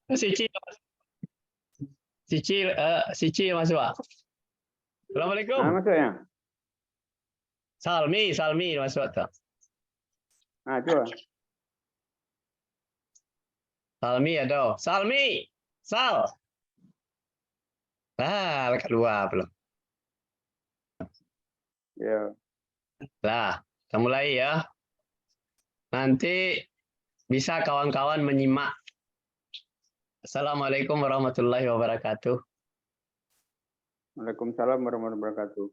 Sici, Sici Mas Wak. Assalamualaikum. Maksudnya? Salmi Mas Wak. Coba. Salmi ada. Salmi. Sal. Keluar belum. Ya. Nah, kita mulai ya. Nanti bisa kawan-kawan menyimak. Assalamualaikum warahmatullahi wabarakatuh. Waalaikumsalam warahmatullahi wabarakatuh.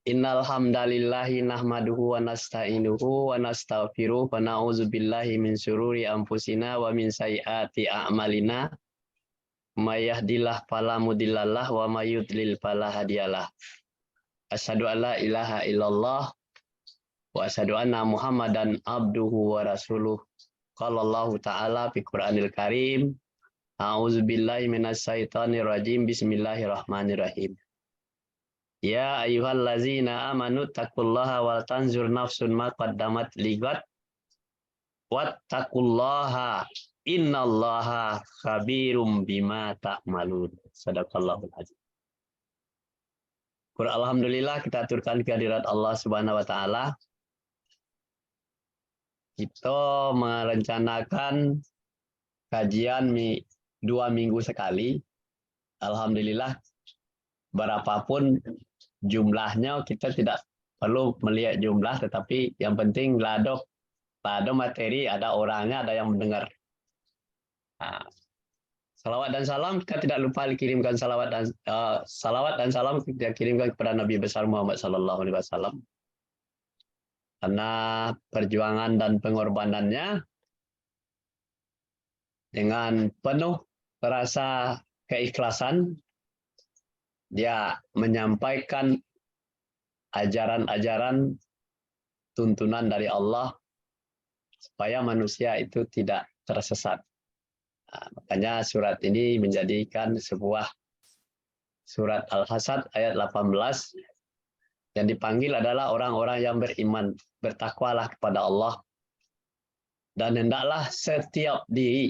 Innal hamdalillahi nahmaduhu wa nasta'inuhu wa nastaghfiruh wa na'udzubillahi min syururi anfusina wa min sayyiati a'malina. May yahdihillahu fala mudhillalah wa may yudlil fala hadiyalah. Asyhadu an la ilaha illallah wa asyhadu anna Muhammadan abduhu wa rasuluh. Qala Allah ta'ala fi Qur'anil Karim. A'udzubillahi minasyaitonir rajim. Bismillahirrahmanirrahim. Ya ayyuhallazina amanu taqullaha wal tanzur nafsun ma qaddamat ligat wattaqullaha innallaha khabirum bima ta'malun. Sadaqallahul azim. Alhamdulillah kita aturkan kehadirat Allah Subhanahu wa taala. Kita merencanakan kajian 2 minggu sekali. Alhamdulillah berapapun jumlahnya kita tidak perlu melihat jumlah, tetapi yang penting ada materi, ada orangnya, ada yang mendengar. Nah, salawat dan salam kita tidak lupa dikirimkan salawat dan salam kita kirimkan kepada Nabi besar Muhammad sallallahu alaihi wasallam. Karena perjuangan dan pengorbanannya dengan penuh rasa keikhlasan dia menyampaikan ajaran-ajaran tuntunan dari Allah supaya manusia itu tidak tersesat. Nah, makanya surat ini menjadikan sebuah surat Al-Hasad ayat 18 yang dipanggil adalah orang-orang yang beriman, bertakwalah kepada Allah dan hendaklah setiap diri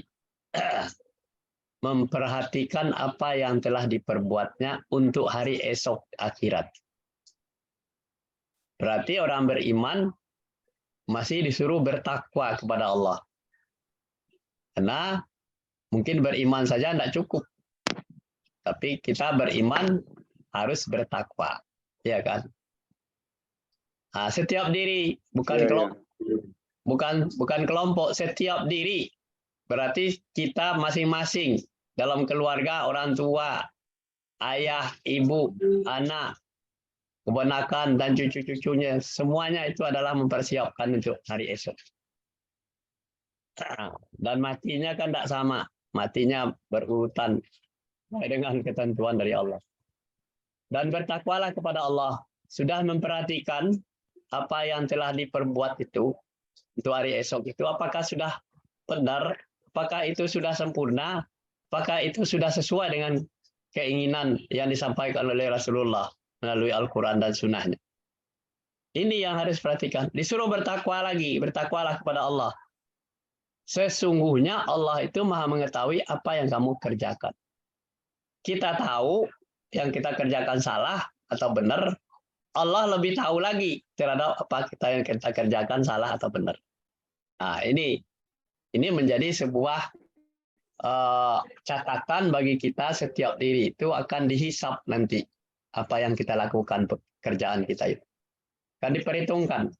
memperhatikan apa yang telah diperbuatnya untuk hari esok akhirat. Berarti orang beriman masih disuruh bertakwa kepada Allah. Karena mungkin beriman saja tidak cukup. Tapi kita beriman harus bertakwa. Ya kan? Nah, setiap diri, bukan kelompok, setiap diri. Berarti kita masing-masing dalam keluarga, orang tua, ayah, ibu, anak, keponakan, dan cucu-cucunya, semuanya itu adalah mempersiapkan untuk hari esok. Dan matinya kan tidak sama, matinya berurutan dengan ketentuan dari Allah. Dan bertakwalah kepada Allah, sudah memperhatikan apa yang telah diperbuat itu untuk hari esok itu, apakah sudah benar, apakah itu sudah sempurna, apakah itu sudah sesuai dengan keinginan yang disampaikan oleh Rasulullah melalui Al-Quran dan Sunnahnya. Ini yang harus perhatikan. Disuruh bertakwa lagi, bertakwalah kepada Allah. Sesungguhnya Allah itu maha mengetahui apa yang kamu kerjakan. Kita tahu yang kita kerjakan salah atau benar, Allah lebih tahu lagi terhadap apa yang kita kerjakan salah atau benar. Nah, ini menjadi sebuah catatan bagi kita, setiap diri itu akan dihisap nanti apa yang kita lakukan, pekerjaan kita itu akan diperhitungkan.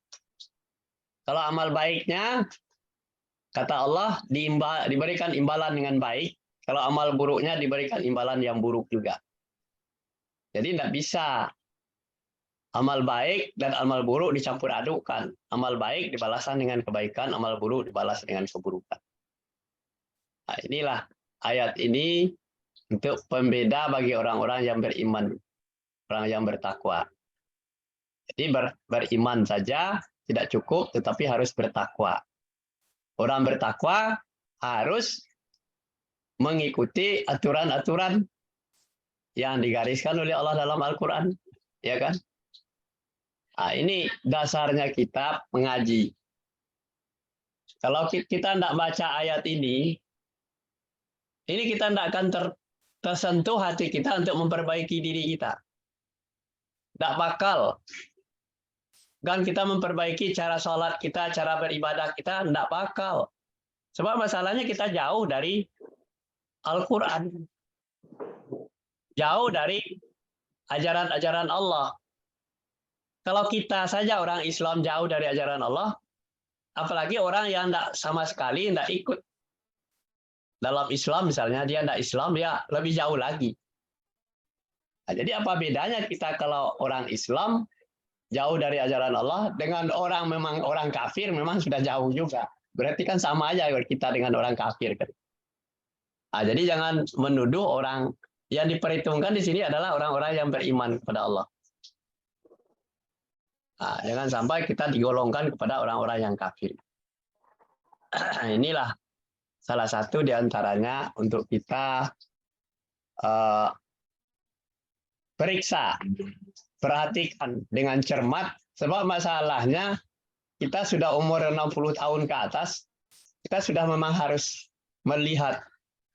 Kalau amal baiknya, kata Allah, diberikan imbalan dengan baik. Kalau amal buruknya diberikan imbalan yang buruk juga. Jadi tidak bisa amal baik dan amal buruk dicampur adukkan. Amal baik dibalaskan dengan kebaikan, amal buruk dibalas dengan keburukan. Nah, inilah ayat ini untuk pembeda bagi orang-orang yang beriman, orang yang bertakwa. Jadi beriman saja tidak cukup, tetapi harus bertakwa. Orang bertakwa harus mengikuti aturan-aturan yang digariskan oleh Allah dalam Al-Quran, ya kan? Nah, ini dasarnya kita mengaji. Kalau kita tidak baca ayat ini, ini kita tidak akan tersentuh hati kita untuk memperbaiki diri kita. Tidak bakal. Kan kita memperbaiki cara sholat kita, cara beribadah kita, tidak bakal. Sebab masalahnya kita jauh dari Al-Quran. Jauh dari ajaran-ajaran Allah. Kalau kita saja orang Islam jauh dari ajaran Allah, apalagi orang yang tidak sama sekali tidak ikut dalam Islam misalnya, dia tidak Islam, ya lebih jauh lagi. Nah, jadi apa bedanya kita kalau orang Islam jauh dari ajaran Allah dengan orang memang orang kafir memang sudah jauh juga. Berarti kan sama aja kita dengan orang kafir kan. Nah, jadi jangan menuduh orang yang diperhitungkan di sini adalah orang-orang yang beriman kepada Allah. Nah, jangan sampai kita digolongkan kepada orang-orang yang kafir. Inilah salah satu di antaranya untuk kita periksa, perhatikan dengan cermat, sebab masalahnya kita sudah umur 60 tahun ke atas, kita sudah memang harus melihat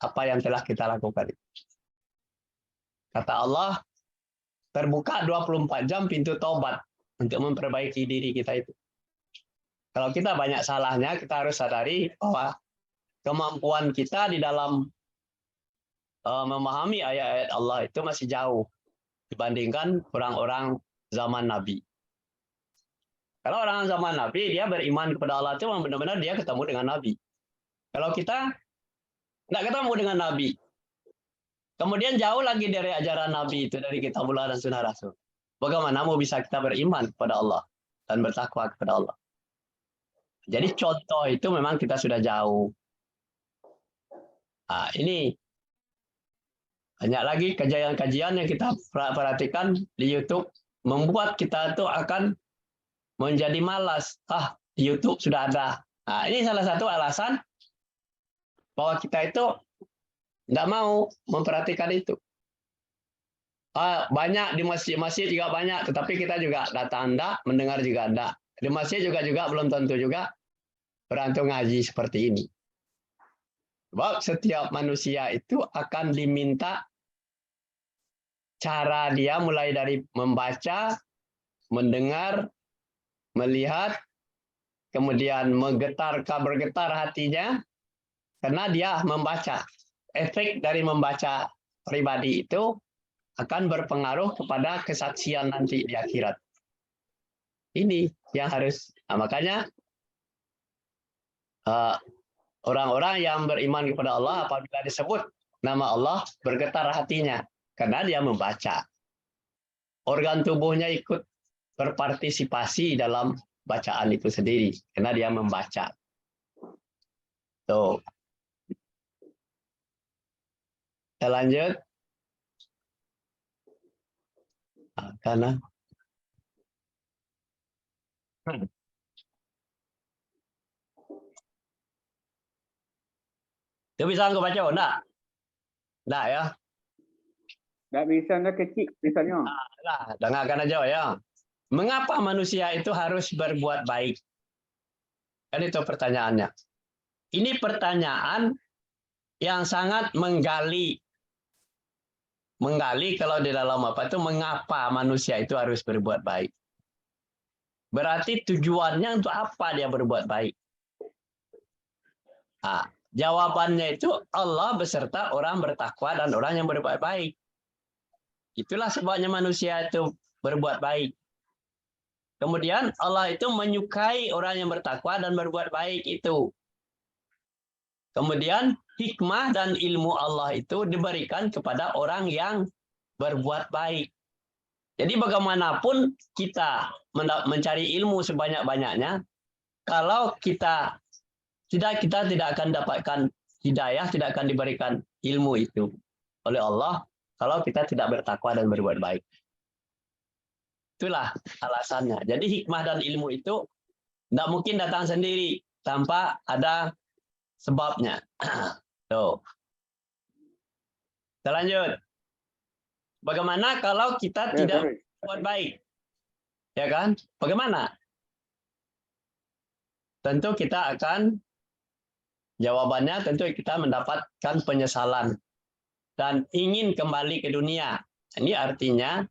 apa yang telah kita lakukan. Kata Allah, terbuka 24 jam pintu tobat untuk memperbaiki diri kita itu. Kalau kita banyak salahnya, kita harus sadari bahwa kemampuan kita di dalam memahami ayat-ayat Allah itu masih jauh dibandingkan orang-orang zaman Nabi. Kalau orang zaman Nabi, dia beriman kepada Allah itu benar-benar dia ketemu dengan Nabi. Kalau kita tidak ketemu dengan Nabi, kemudian jauh lagi dari ajaran Nabi itu, dari Kitabullah dan Sunnah Rasul. Bagaimana mau bisa kita beriman kepada Allah dan bertakwa kepada Allah? Jadi contoh itu memang kita sudah jauh. Nah, ini banyak lagi kajian-kajian yang kita perhatikan di YouTube membuat kita itu akan menjadi malas. Di YouTube sudah ada. Nah, ini salah satu alasan bahwa kita itu tidak mau memperhatikan itu. Banyak di masjid juga banyak, tetapi kita juga datang enggak, mendengar juga enggak. Di masjid juga belum tentu juga berantung ngaji seperti ini. Sebab setiap manusia itu akan diminta cara dia mulai dari membaca, mendengar, melihat, kemudian bergetar hatinya, karena dia membaca. Efek dari membaca pribadi itu akan berpengaruh kepada kesaksian nanti di akhirat. Ini yang harus, makanya orang-orang yang beriman kepada Allah apabila disebut nama Allah bergetar hatinya karena dia membaca. Organ tubuhnya ikut berpartisipasi dalam bacaan itu sendiri karena dia membaca. Tuh. Kita lanjut. Karena itu bisa nggak baca? Enggak ya? Tak bisa, nak kecil misalnya. Dengarkan aja ya. Mengapa manusia itu harus berbuat baik? Kan itu pertanyaannya. Ini pertanyaan yang sangat menggali. Menggali kalau di dalam apa itu, mengapa manusia itu harus berbuat baik? Berarti tujuannya untuk apa dia berbuat baik? Jawabannya itu Allah beserta orang bertakwa dan orang yang berbuat baik. Itulah sebabnya manusia itu berbuat baik. Kemudian Allah itu menyukai orang yang bertakwa dan berbuat baik itu. Kemudian hikmah dan ilmu Allah itu diberikan kepada orang yang berbuat baik. Jadi bagaimanapun kita mencari ilmu sebanyak-banyaknya, kalau kita tidak akan dapatkan hidayah, tidak akan diberikan ilmu itu oleh Allah kalau kita tidak bertakwa dan berbuat baik. Itulah alasannya. Jadi hikmah dan ilmu itu tidak mungkin datang sendiri tanpa ada sebabnya. Tuh. Kita lanjut. Bagaimana kalau kita tidak berbuat baik? Ya kan? Bagaimana? Tentu kita akan Jawabannya tentu kita mendapatkan penyesalan dan ingin kembali ke dunia. Ini artinya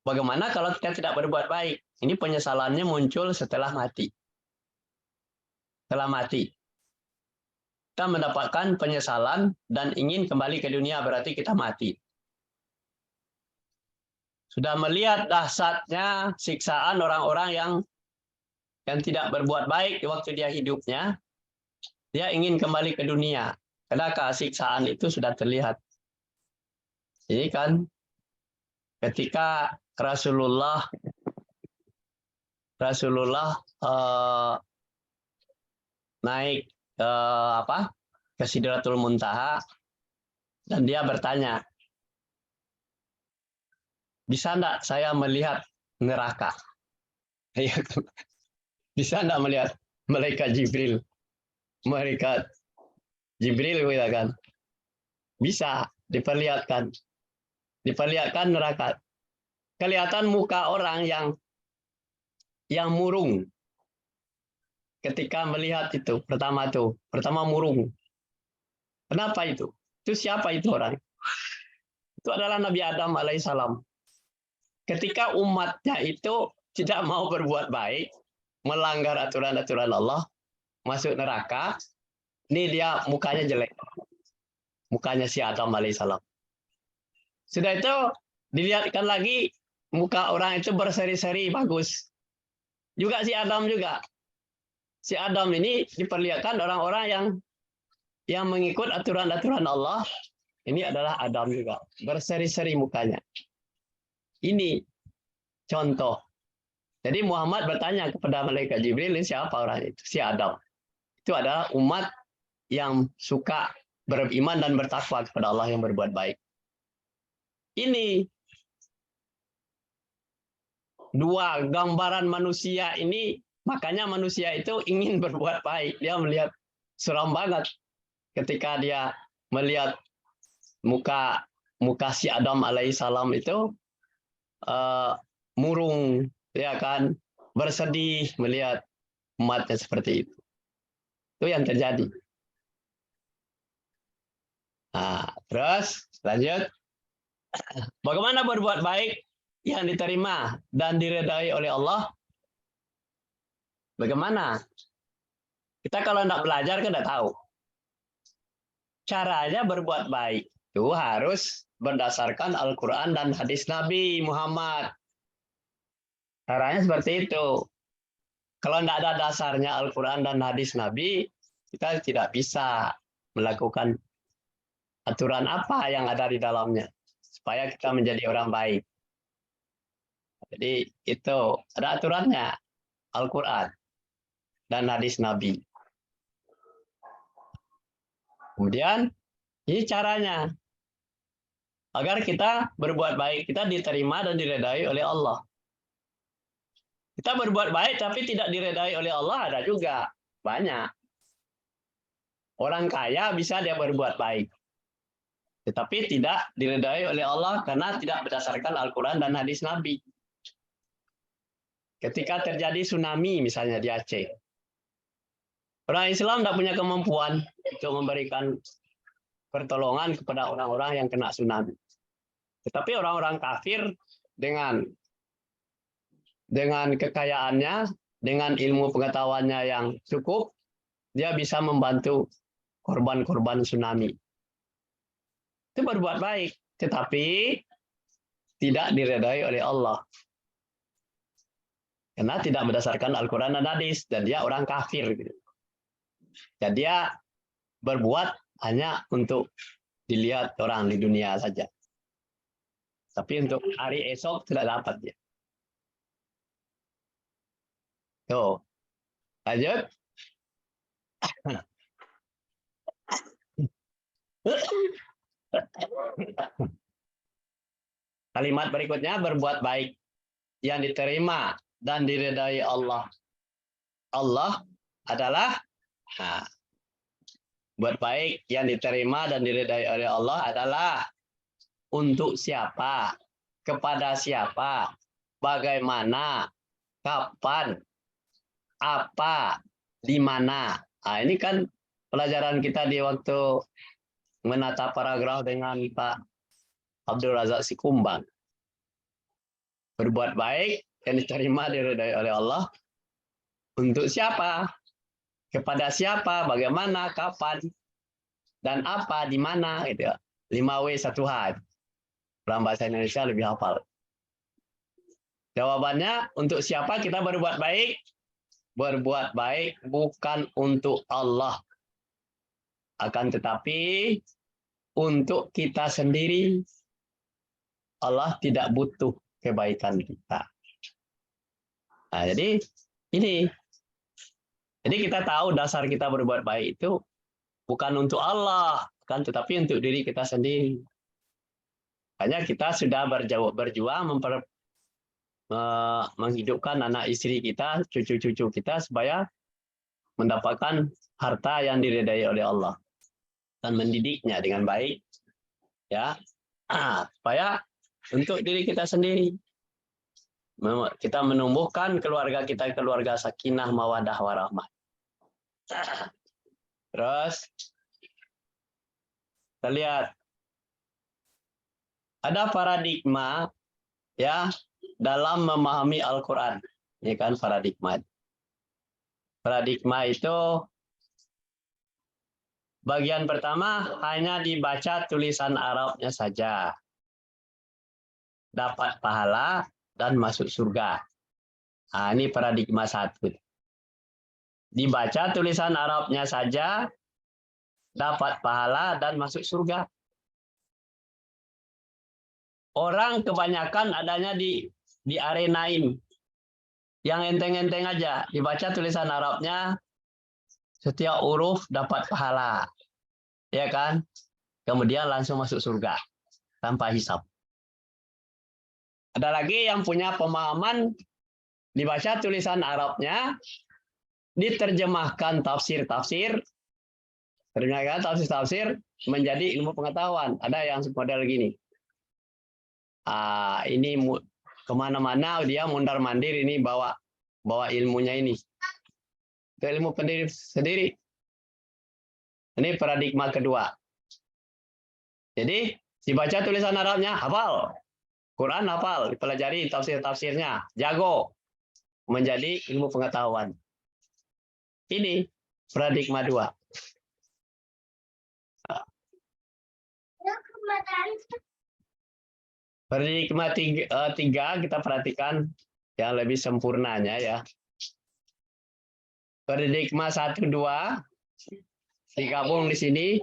bagaimana kalau kita tidak berbuat baik? Ini penyesalannya muncul setelah mati. Setelah mati. Kita mendapatkan penyesalan dan ingin kembali ke dunia, berarti kita mati. Sudah melihat dahsyatnya siksaan orang-orang yang tidak berbuat baik di waktu dia hidupnya, dia ingin kembali ke dunia. Karena kesiksaan itu sudah terlihat. Ini kan ketika Rasulullah naik ke Sidratul Muntaha dan dia bertanya, bisa enggak saya melihat neraka? Bisa enggak melihat malaikat Jibril? Malaikat Jibril kan? Bisa diperlihatkan. Diperlihatkan neraka. Kelihatan muka orang yang murung. Ketika melihat itu, pertama murung. Kenapa itu? Itu siapa itu orang? Itu adalah Nabi Adam alaihissalam. Ketika umatnya itu tidak mau berbuat baik, melanggar aturan-aturan Allah, masuk neraka, ini dia mukanya jelek. Mukanya si Adam alaihissalam. Sudah itu dilihatkan lagi muka orang itu berseri-seri bagus. Juga si Adam juga. Si Adam ini diperlihatkan orang-orang yang mengikut aturan-aturan Allah. Ini adalah Adam juga, berseri-seri mukanya. Ini contoh. Jadi Muhammad bertanya kepada malaikat Jibril, ini siapa orang itu? Si Adam. Itu adalah umat yang suka beriman dan bertakwa kepada Allah, yang berbuat baik. Ini dua gambaran manusia ini, makanya manusia itu ingin berbuat baik. Dia melihat seram banget ketika dia melihat muka si Adam alaihissalam itu murung, ya kan, bersedih melihat umatnya seperti itu. Itu yang terjadi. Nah, terus lanjut. Bagaimana berbuat baik yang diterima dan diridai oleh Allah? Bagaimana? Kita kalau tidak belajar kan tidak tahu. Caranya berbuat baik itu harus berdasarkan Al-Quran dan hadis Nabi Muhammad. Caranya seperti itu. Kalau tidak ada dasarnya Al-Quran dan hadis Nabi, kita tidak bisa melakukan aturan apa yang ada di dalamnya supaya kita menjadi orang baik. Jadi itu ada aturannya, Al-Quran dan hadis Nabi. Kemudian ini caranya agar kita berbuat baik, kita diterima dan diridai oleh Allah. Kita berbuat baik tapi tidak diridai oleh Allah, ada juga, banyak. Orang kaya bisa dia berbuat baik, tetapi tidak diridai oleh Allah karena tidak berdasarkan Al-Quran dan hadis Nabi. Ketika terjadi tsunami misalnya di Aceh, orang Islam tidak punya kemampuan untuk memberikan pertolongan kepada orang-orang yang kena tsunami. Tetapi orang-orang kafir dengan kekayaannya, dengan ilmu pengetahuannya yang cukup, dia bisa membantu korban-korban tsunami. Itu berbuat baik, tetapi tidak diridai oleh Allah. Karena tidak berdasarkan Al-Quran dan hadis, dan dia orang kafir. Dan dia berbuat hanya untuk dilihat orang di dunia saja. Tapi untuk hari esok tidak dapat dia. Tuh, lanjut. Kalimat berikutnya, berbuat baik yang diterima dan diridai Allah. Allah adalah, buat baik yang diterima dan diridai oleh Allah adalah untuk siapa, kepada siapa, bagaimana, kapan, apa, di mana. Nah, ini kan pelajaran kita di waktu menata paragraf dengan Pak Abdul Razak Sikumbang. Berbuat baik yang diterima diridhai oleh Allah untuk siapa? Kepada siapa? Bagaimana? Kapan? Dan apa? Di mana? Gitu. 5W 1H. Dalam bahasa Indonesia lebih hafal. Jawabannya, untuk siapa kita berbuat baik? Berbuat baik bukan untuk Allah. Akan tetapi untuk kita sendiri. Allah tidak butuh kebaikan kita. Nah, jadi ini. Jadi kita tahu dasar kita berbuat baik itu bukan untuk Allah, kan, tetapi untuk diri kita sendiri. Makanya kita sudah berjuang menghidupkan anak istri kita, cucu-cucu kita supaya mendapatkan harta yang diridai oleh Allah dan mendidiknya dengan baik, ya, supaya untuk diri kita sendiri kita menumbuhkan keluarga kita, keluarga sakinah mawadah warahmah. Terus kita lihat ada paradigma, ya, dalam memahami Al-Quran. Ini kan paradigma. Paradigma itu bagian pertama hanya dibaca tulisan Arabnya saja. Dapat pahala dan masuk surga. Nah, ini paradigma 1. Dibaca tulisan Arabnya saja, dapat pahala dan masuk surga. Orang kebanyakan adanya di arena ini. Yang enteng-enteng aja, dibaca tulisan Arabnya, setiap huruf dapat pahala. Ya kan? Kemudian langsung masuk surga tanpa hisab. Ada lagi yang punya pemahaman dibaca tulisan Arabnya, diterjemahkan tafsir-tafsir, terjemahkan tafsir-tafsir menjadi ilmu pengetahuan. Ada yang model gini. Ini kemana-mana dia mondar-mandir, ini bawa ilmunya ini. Itu ilmu sendiri. Ini paradigma kedua. Jadi dibaca tulisan Arabnya, hafal. Quran hafal, dipelajari tafsir-tafsirnya, jago. Menjadi ilmu pengetahuan. Ini paradigma 2. Paradigma 3 kita perhatikan yang lebih sempurnanya, ya. Paradigma 1, 2 digabung di sini,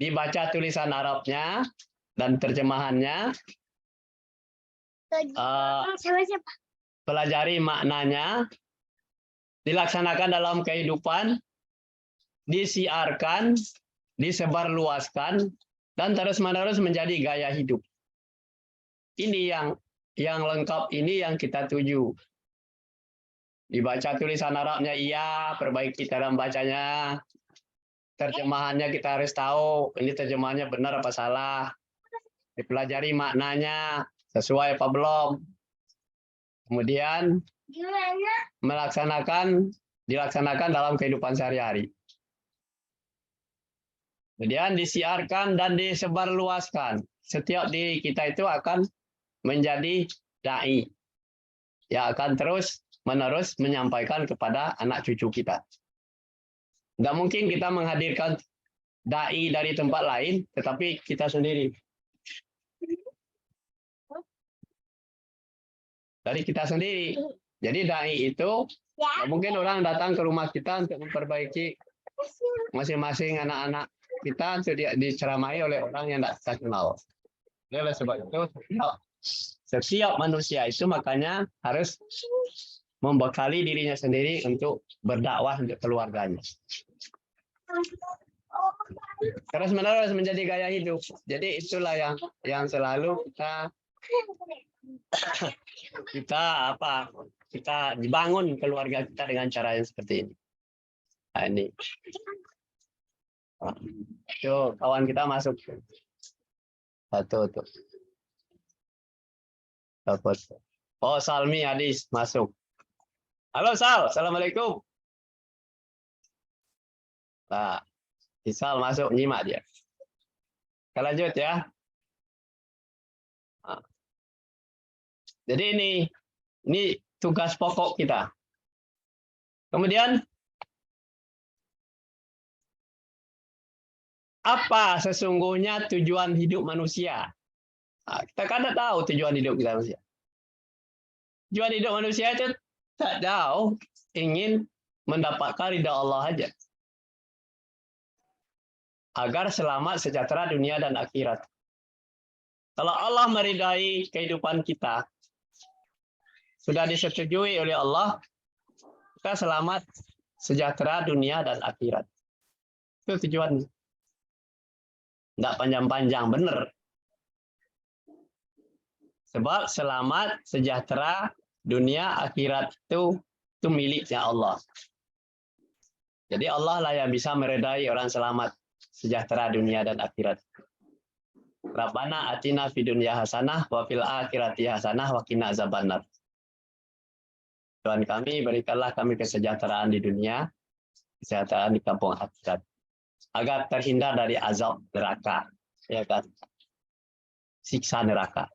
dibaca tulisan Arabnya dan terjemahannya, pelajari maknanya, dilaksanakan dalam kehidupan, disiarkan, disebarluaskan, dan terus-menerus menjadi gaya hidup. Ini yang lengkap, ini yang kita tuju. Dibaca tulisan Arabnya, iya, perbaiki cara bacanya. Terjemahannya kita harus tahu, ini terjemahannya benar apa salah. Dipelajari maknanya, sesuai apa belum. Kemudian dilaksanakan dalam kehidupan sehari-hari. Kemudian disiarkan dan disebarluaskan. Setiap diri kita itu akan menjadi dai, yang akan terus-menerus menyampaikan kepada anak cucu kita. Nggak mungkin kita menghadirkan dai dari tempat lain, tetapi kita sendiri. Dari kita sendiri. Jadi dai itu, nggak mungkin orang datang ke rumah kita untuk memperbaiki masing-masing anak-anak kita untuk diceramai oleh orang yang tidak kenal. Oleh sebab itu, setiap manusia itu makanya harus membekali dirinya sendiri untuk berdakwah untuk keluarganya. Terus-menerus menjadi gaya hidup. Jadi itulah yang selalu kita dibangun keluarga kita dengan cara yang seperti ini. Nah, ini. Tuh, kawan kita masuk. Satu tuh. Oh, Salmi Hadis masuk. Halo Sal, assalamualaikum. Nah, misal masuk nyimak dia. Kita lanjut ya. Nah, jadi ini tugas pokok kita. Kemudian apa sesungguhnya tujuan hidup manusia? Nah, kita kan tidak tahu tujuan hidup kita manusia. Tujuan hidup manusia itu tak jauh ingin mendapatkan ridha Allah aja. Agar selamat sejahtera dunia dan akhirat. Kalau Allah meridai kehidupan kita, sudah disetujui oleh Allah, kita selamat sejahtera dunia dan akhirat. Itu tujuannya. Tidak panjang-panjang, benar. Sebab selamat sejahtera dunia akhirat itu miliknya Allah. Jadi Allah lah yang bisa meridai orang selamat sejahtera dunia dan akhirat. Rabbana atina fid dunya hasanah wa fil akhirati hasanah wa qina azabannar. Tuhan kami, berikanlah kami kesejahteraan di dunia, kesejahteraan di kampung akhirat, agar terhindar dari azab neraka, ya kan? Siksa neraka.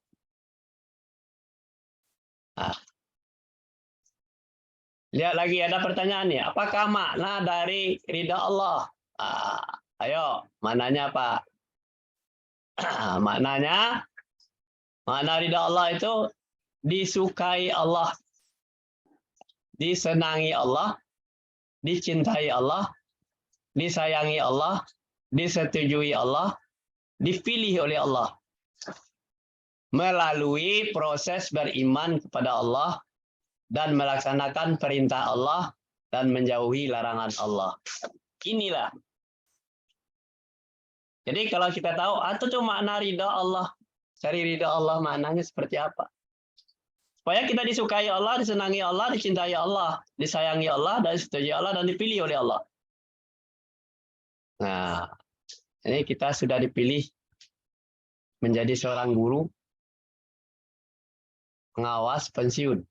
Nah. Lihat lagi ada pertanyaan nih, apakah makna dari ridha Allah? Ayo, maknanya apa? Makna ridha Allah itu disukai Allah, disenangi Allah, dicintai Allah, disayangi Allah, disetujui Allah, dipilih oleh Allah. Melalui proses beriman kepada Allah dan melaksanakan perintah Allah dan menjauhi larangan Allah. Inilah. Jadi kalau kita tahu, itu makna ridha Allah. Cari ridha Allah maknanya seperti apa? Supaya kita disukai Allah, disenangi Allah, dicintai Allah, disayangi Allah, dan disetujui Allah, dan dipilih oleh Allah. Nah, ini kita sudah dipilih menjadi seorang guru pengawas pensiun.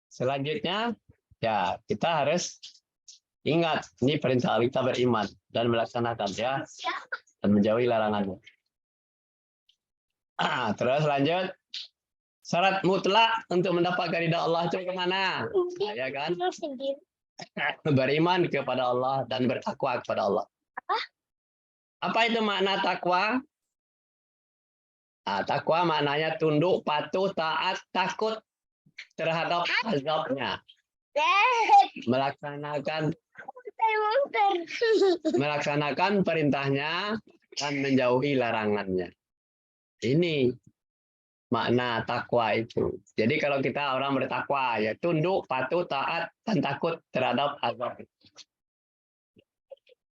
Selanjutnya, ya kita harus ingat, ini perintah kita beriman dan melaksanakan ya, dan menjauhi larangannya. Terus lanjut, syarat mutlak untuk mendapatkan ridha Allah itu kemana? Ya kan? Beriman kepada Allah dan bertakwa kepada Allah. Apa itu makna takwa? Takwa maknanya tunduk, patuh, taat, takut terhadap azabnya. Melaksanakan perintahnya dan menjauhi larangannya. Ini makna takwa itu. Jadi kalau kita orang bertakwa, ya tunduk, patuh, taat, dan takut terhadap azab.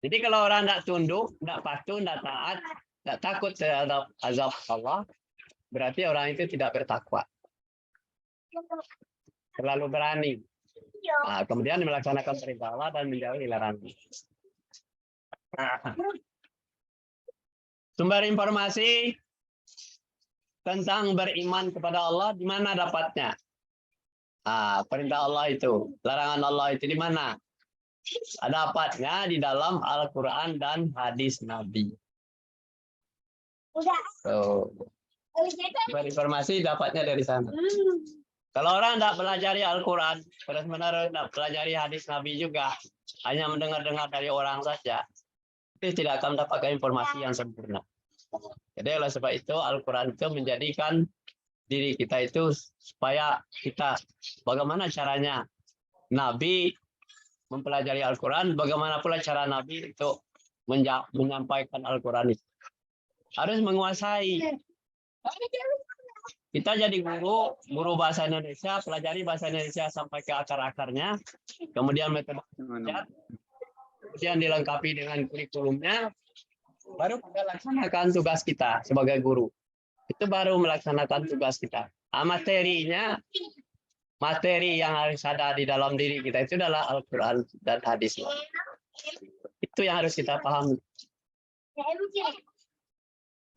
Jadi kalau orang tidak tunduk, tidak patuh, tidak taat, tidak takut terhadap azab Allah, berarti orang itu tidak bertakwa. Terlalu berani. Kemudian melaksanakan perintah Allah dan menjauhi larangan. Sumber informasi tentang beriman kepada Allah di mana dapatnya? Perintah Allah itu, larangan Allah itu di mana? Dapatnya di dalam Al-Quran dan hadis Nabi. Informasi dapatnya dari sana. Kalau orang tidak pelajari Al-Quran, terus-menerus tidak pelajari hadis Nabi juga, hanya mendengar-dengar dari orang saja, itu tidak akan mendapatkan informasi yang sempurna. Jadi oleh sebab itu Al-Quran itu menjadikan diri kita itu supaya kita bagaimana caranya Nabi mempelajari Al-Quran, bagaimana pula cara Nabi itu menyampaikan Al-Quran itu. Harus menguasai. Kita jadi guru bahasa Indonesia, pelajari bahasa Indonesia sampai ke akar-akarnya, kemudian metode belajar, kemudian dilengkapi dengan kurikulumnya, baru kita laksanakan tugas kita sebagai guru. Itu baru melaksanakan tugas kita. Materinya, materi yang harus ada di dalam diri kita itu adalah Al-Quran dan hadis. Itu yang harus kita pahami.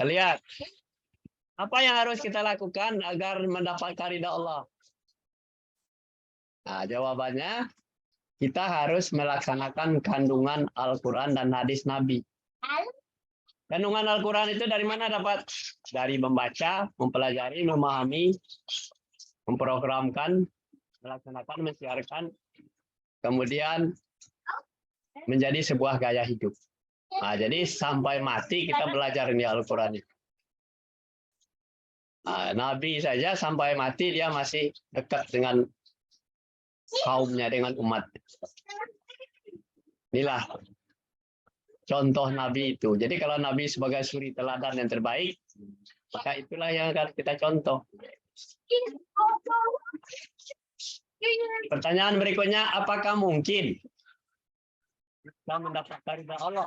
Lihat. Apa yang harus kita lakukan agar mendapatkan ridha Allah? Jawabannya kita harus melaksanakan kandungan Al-Quran dan hadis Nabi. Kandungan Al-Quran itu dari mana dapat? Dari membaca, mempelajari, memahami, memprogramkan, melaksanakan, mensiarkan, kemudian menjadi sebuah gaya hidup. Nah, jadi sampai mati kita belajar ini Al-Quran. Nah, Nabi saja sampai mati dia masih dekat dengan kaumnya, dengan umat. Inilah contoh Nabi itu. Jadi kalau Nabi sebagai suri teladan yang terbaik, maka itulah yang akan kita contoh. Pertanyaan berikutnya, apakah mungkin kita mendapatkan ridha Allah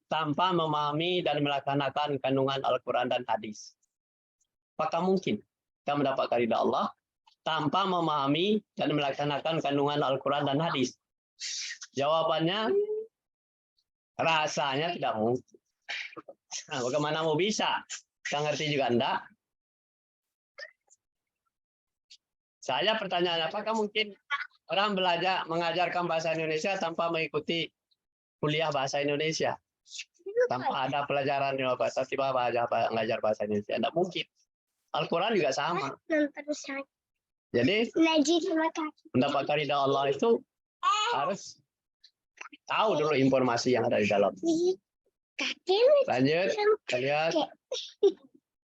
tanpa memahami dan melaksanakan kandungan Al-Quran dan hadis? Apakah mungkin kita mendapatkan ridha Allah tanpa memahami dan melaksanakan kandungan Al-Quran dan hadis? Jawabannya, rasanya tidak mungkin. Nah, bagaimana mau bisa? Kita ngerti juga enggak? Saya pertanyaan, apakah mungkin orang belajar mengajarkan bahasa Indonesia tanpa mengikuti kuliah bahasa Indonesia? Tanpa ada pelajaran bahasa tiba-tiba mengajar bahasa Indonesia. Tidak mungkin. Al-Quran juga sama. Jadi, mendapatkan ridha Allah itu harus tahu dulu informasi yang ada di dalam. Lanjut, kita lihat.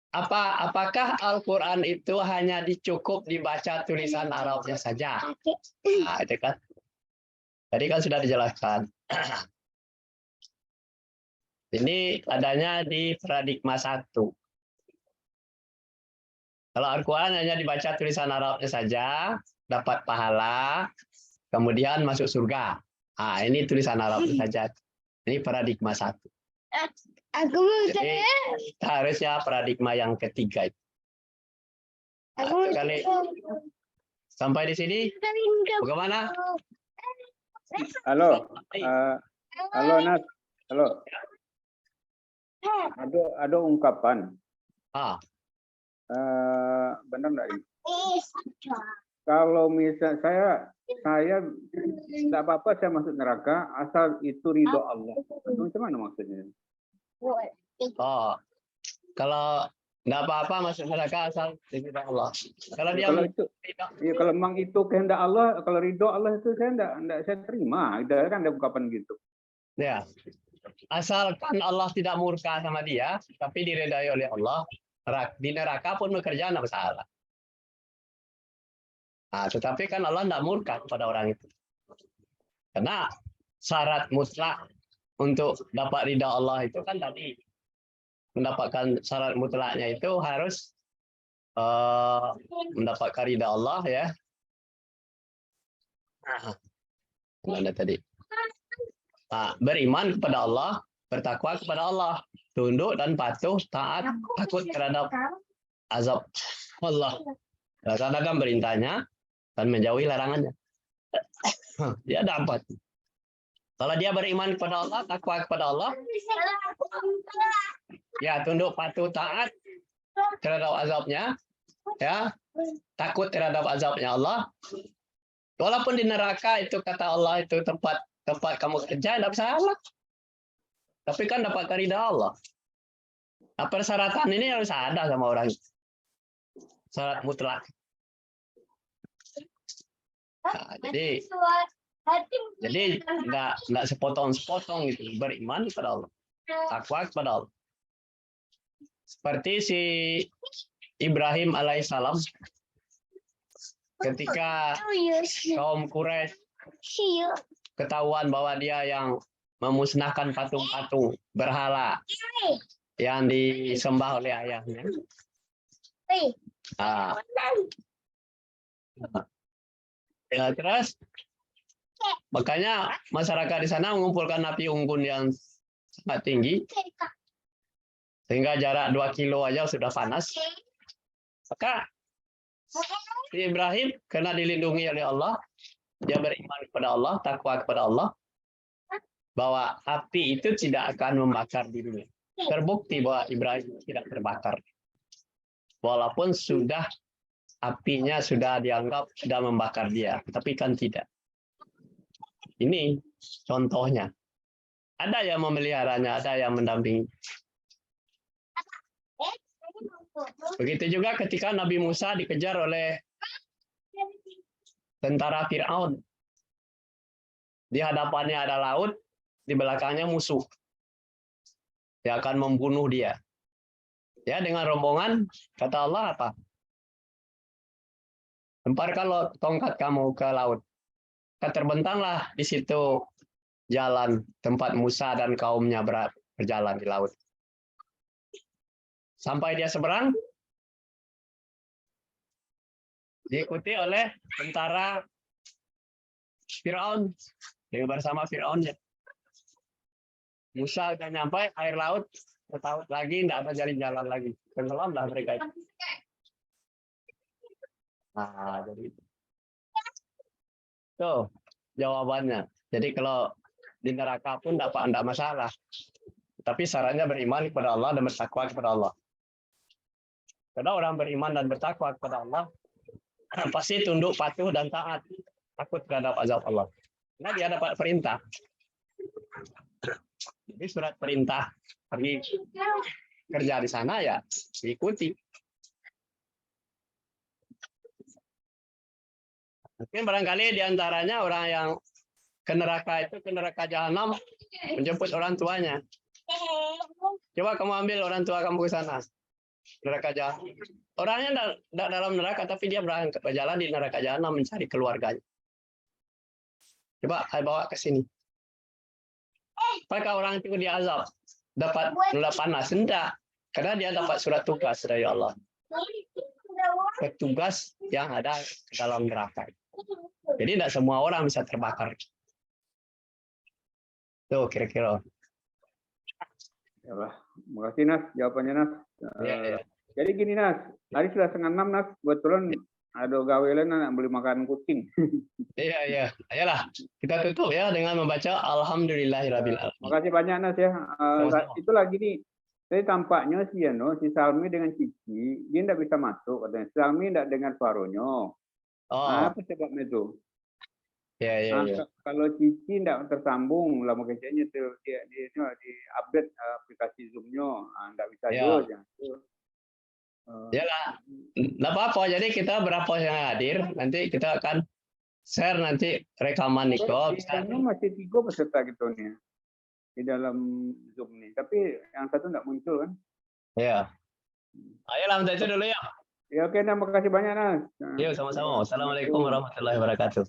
Apakah Al-Quran itu hanya cukup dibaca tulisan Arabnya saja? Nah, itu kan. Tadi kan sudah dijelaskan. Ini adanya di paradigma 1. Kalau Al-Quran hanya dibaca tulisan Arabnya saja, dapat pahala, kemudian masuk surga. Nah, ini tulisan Arabnya saja. Ini paradigma 1. Jadi, harusnya paradigma yang ketiga. Kali sampai di sini, bagaimana? Halo, halo Nas, halo. Ada ungkapan. Benar nggak ini? Kalau misal saya tidak apa-apa saya masuk neraka asal itu ridho Allah. Macam mana maksudnya? Kalau tidak apa-apa masuk neraka asal ridho Allah. Kalau dia kalau memang itu kehendak Allah, kalau ridho Allah itu saya tidak saya terima. Kan ada ungkapan gitu. Ya, asalkan Allah tidak murka sama dia, tapi diredai oleh Allah, di neraka pun bekerja tidak masalah. Nah, tetapi kan Allah tidak murka kepada orang itu. Karena syarat mutlak untuk dapat ridha Allah itu kan tadi mendapatkan syarat mutlaknya itu harus mendapatkan ridha Allah ya. Mana tadi? Nah, beriman kepada Allah, bertakwa kepada Allah, tunduk dan patuh, taat, takut terhadap azab Allah. Laksanakan perintahnya dan menjauhi larangannya. Dia dapat. Kalau dia beriman kepada Allah, takwa kepada Allah, ya tunduk patuh taat terhadap azabnya, ya takut terhadap azabnya Allah. Walaupun di neraka itu kata Allah itu tempat kamu kerja, tidak salah. Tapi kan dapat ridha Allah. Nah, persyaratan ini harus ada sama orang. Syarat mutlak. Nah, jadi enggak sepotong-sepotong gitu, beriman kepada Allah, takwa kepada Allah. Seperti si Ibrahim alaihissalam ketika kaum Quraisy ketahuan bahwa dia yang memusnahkan patung-patung berhala yang disembah oleh ayahnya. Ya, terus makanya masyarakat di sana mengumpulkan api unggun yang sangat tinggi sehingga jarak 2 kilo aja sudah panas. Maka Ibrahim karena dilindungi oleh Allah, dia beriman kepada Allah, takwa kepada Allah, bahwa api itu tidak akan membakar dirinya. Terbukti bahwa Ibrahim tidak terbakar. Walaupun apinya sudah dianggap sudah membakar dia, tapi kan tidak. Ini contohnya. Ada yang memeliharanya, ada yang mendampingi. Begitu juga ketika Nabi Musa dikejar oleh tentara Fir'aun. Di hadapannya ada laut, di belakangnya musuh. Dia akan membunuh dia. Ya, dengan rombongan, kata Allah apa? Lemparkan tongkat kamu ke laut. Terbentanglah di situ jalan tempat Musa dan kaumnya berjalan di laut. Sampai dia seberang, diikuti oleh tentara Fir'aun. Bersama Fir'aunnya. Musa udah nyampe air laut, ketaut lagi, tidak ada jalan lagi. Tenggelamlah mereka itu. Nah, jadi itu jawabannya. Jadi kalau di neraka pun tidak masalah. Tapi syaratnya beriman kepada Allah dan bertakwa kepada Allah. Karena orang beriman dan bertakwa kepada Allah pasti tunduk, patuh, dan taat. Takut terhadap azab Allah. Karena dia dapat perintah. Jadi surat perintah pergi kerja di sana ya diikuti. Mungkin barangkali diantaranya orang yang ke neraka jahanam menjemput orang tuanya. Coba kamu ambil orang tua kamu ke sana. Neraka jahanam. Orangnya tidak dalam neraka, tapi dia berangkat berjalan di neraka jahanam mencari keluarganya. Coba saya bawa ke sini. Apakah orang itu diazab? Dapat panas? Tidak. Karena dia dapat surat tugas dari Allah. Petugas yang ada ke dalam neraka. Jadi tidak semua orang bisa terbakar. Tuh kira-kira. Ya, makasih Nas, jawabannya Nas. Ya. Jadi gini Nas, hari sudah 5:30 Nas, kebetulan ada gawe lain nak beli makan kucing. Iya. Ayolah, kita tutup ya dengan membaca Alhamdulillahirabbil alamin. Makasih banyak Nas ya. Itu lagi nih. Jadi tampaknya si Salmi dengan Cici, dia tidak bisa masuk katanya. Salmi tidak dengar suaranya. Apa sebabnya itu? Ya. Kalau Cici tidak tersambung, lama kecilnya dia di update aplikasi Zoom-nya, tidak bisa juga. Ya lah, nggak apa-apa. Jadi kita berapa yang hadir, nanti kita akan share nanti rekaman Niko. Masih 3 peserta gitu nih di dalam Zoom nih, tapi yang satu tidak muncul kan? Ya. Ayolah, minta itu dulu ya. Ya oke, terima kasih banyak Nas. Yuk sama-sama. Assalamualaikum warahmatullahi wabarakatuh.